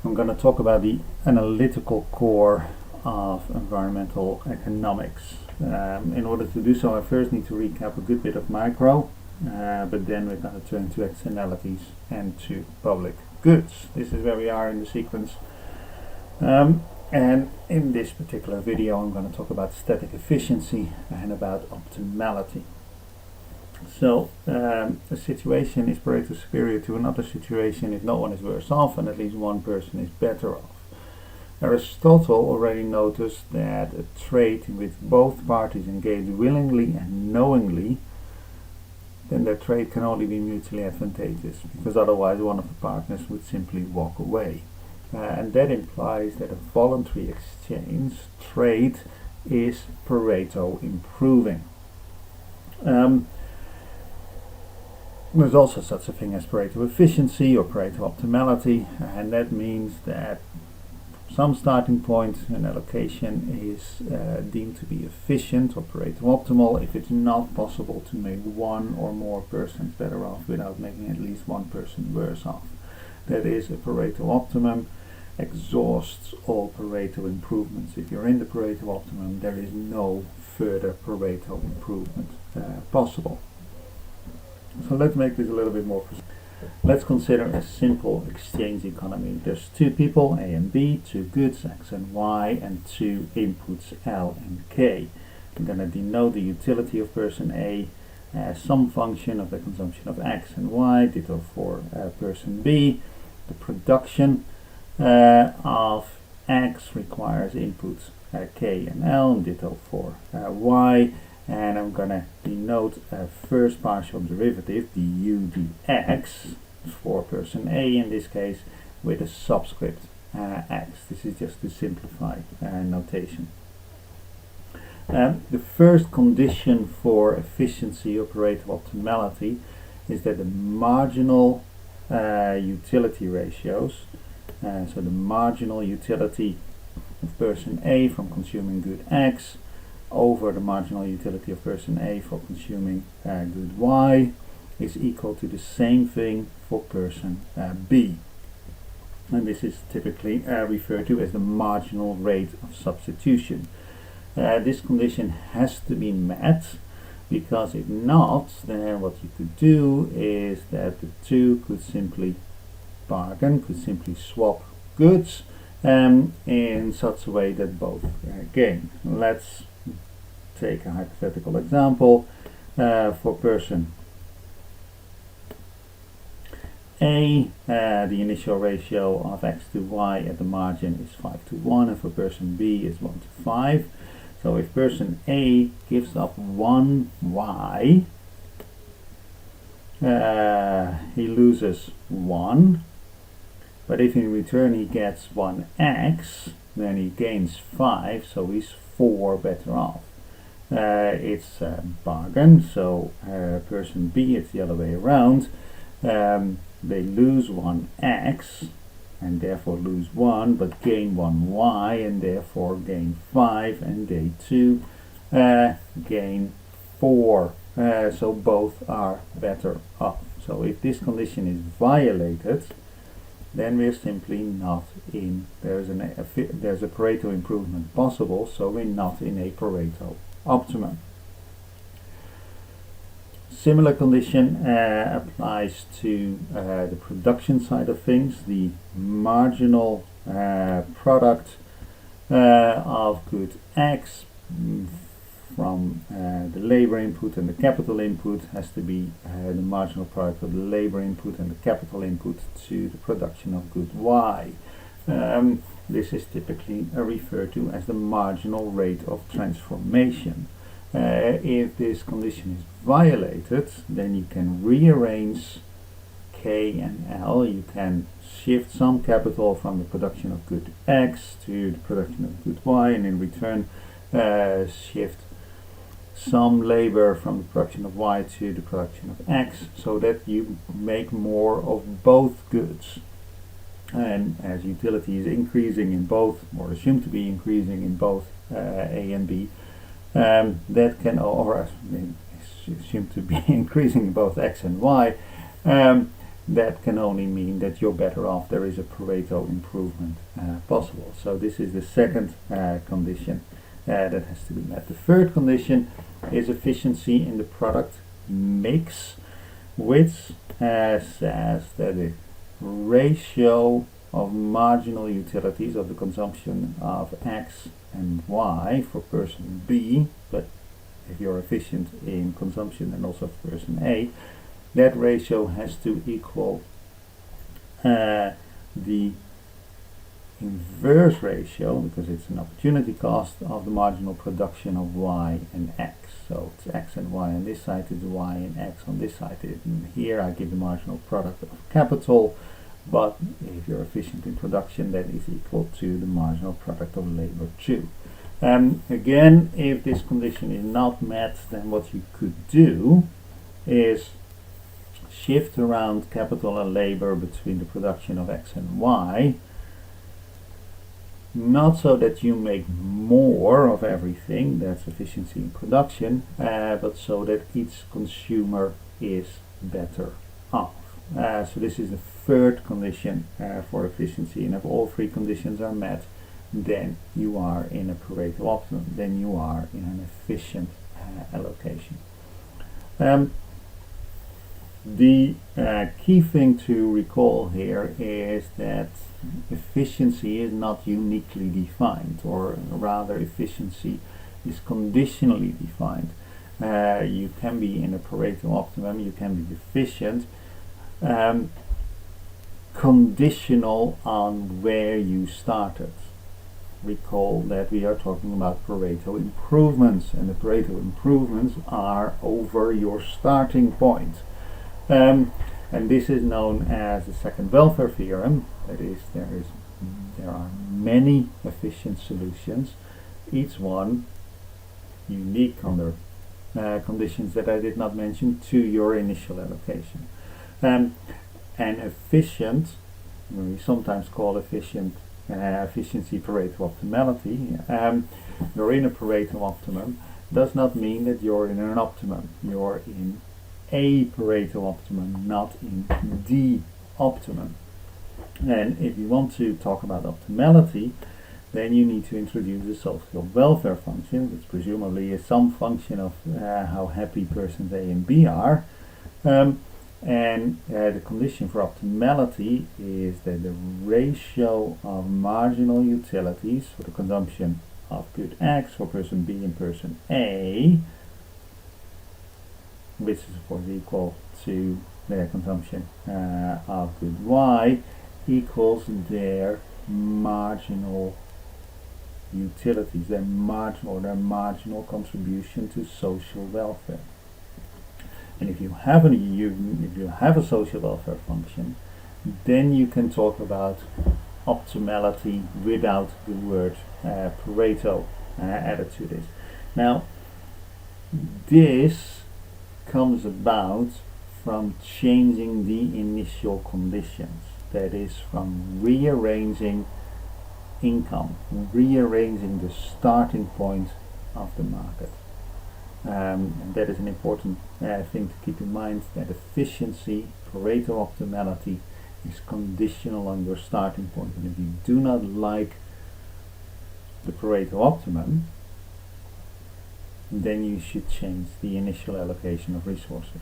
I'm going to talk about the analytical core of environmental economics. In order to do so, I first need to recap a good bit of micro, but then we're going to turn to externalities and to public goods. This is where we are in the sequence. And in this particular video, I'm going to talk about static efficiency and about optimality. So a situation is Pareto superior to another situation if no one is worse off and at least one person is better off. Aristotle already noticed that a trade in which both parties engage willingly and knowingly, then their trade can only be mutually advantageous, because otherwise one of the partners would simply walk away. And that implies that a voluntary exchange trade is Pareto improving. There's also such a thing as Pareto efficiency or Pareto optimality, and that means that some starting point an allocation is deemed to be efficient or Pareto optimal if it's not possible to make one or more persons better off without making at least one person worse off. That is, a Pareto optimum exhausts all Pareto improvements. If you're in the Pareto optimum, there is no further Pareto improvement possible. So let's make this a little bit more precise. Let's consider a simple exchange economy. There's two people, A and B, two goods, X and Y, and two inputs, L and K. I'm going to denote the utility of person A as some function of the consumption of X and Y, ditto for person B. The production of X requires inputs K and L, and ditto for Y. And I'm going to denote a first partial derivative, du dx, for person A in this case, with a subscript x. This is just to simplify notation. The first condition for efficiency or Pareto optimality is that the marginal utility ratios, so the marginal utility of person A from consuming good X over the marginal utility of person A for consuming good Y is equal to the same thing for person B. And this is typically referred to as the marginal rate of substitution. This condition has to be met, because if not, then what you could do is that the two could simply bargain, could simply swap goods in such a way that both gain. Let's take a hypothetical example for person A. The initial ratio of X to Y at the margin is 5 to 1, and for person B is 1 to 5. So if person A gives up 1 Y, he loses 1, but if in return he gets 1 X, then he gains 5, so he's 4 better off. It's a bargain, so person B, it's the other way around. They lose 1 X and therefore lose 1, but gain 1 Y and therefore gain 5, and they too gain 4. So both are better off. So if this condition is violated, then we're simply not in, there's a Pareto improvement possible, so we're not in a Pareto optimum. Similar condition applies to the production side of things. The marginal product of good X from the labor input and the capital input has to be the marginal product of the labor input and the capital input to the production of good Y. This is typically referred to as the marginal rate of transformation. If this condition is violated, then you can rearrange K and L. You can shift some capital from the production of good X to the production of good Y, and in return shift some labor from the production of Y to the production of X, so that you make more of both goods. And as utility is increasing in both, or assumed to be increasing in both A and B, that can, or assumed to be increasing in both X and Y, that can only mean that you're better off. There is a Pareto improvement possible. So this is the second condition that has to be met. The third condition is efficiency in the product mix, which says that the ratio of marginal utilities of the consumption of X and Y for person B, but if you're efficient in consumption and also for person A, that ratio has to equal the inverse ratio, because it's an opportunity cost of the marginal production of Y and X. So it's X and Y on this side, it's Y and X on this side. And here I give the marginal product of capital, but if you're efficient in production, that is equal to the marginal product of labor too. Again, if this condition is not met, then what you could do is shift around capital and labor between the production of X and Y, not so that you make more of everything, that's efficiency in production, but so that each consumer is better off. So this is the third condition for efficiency, and if all three conditions are met, then you are in a Pareto optimum, then you are in an efficient allocation. The key thing to recall here is that efficiency is not uniquely defined, or rather efficiency is conditionally defined. You can be in a Pareto optimum, you can be efficient, conditional on where you started. Recall that we are talking about Pareto improvements, and the Pareto improvements are over your starting point. And this is known as the second welfare theorem. That is, there are many efficient solutions, each one unique under conditions that I did not mention, to your initial allocation. And efficient, we sometimes call efficiency Pareto optimality. You're in a Pareto optimum does not mean that you're in an optimum. You're in a Pareto optimum, not in the optimum. And if you want to talk about optimality, then you need to introduce a social welfare function, which presumably is some function of how happy persons A and B are. The condition for optimality is that the ratio of marginal utilities for the consumption of good X for person B and person A, which is of course equal to their consumption of good Y, equals their marginal utilities, their marginal contribution to social welfare. And if you have a social welfare function, then you can talk about optimality without the word Pareto added to this. Now, this comes about from changing the initial conditions. That is, from rearranging income, rearranging the starting point of the market. And that is an important thing to keep in mind, that efficiency, Pareto optimality, is conditional on your starting point. And if you do not like the Pareto optimum, then you should change the initial allocation of resources.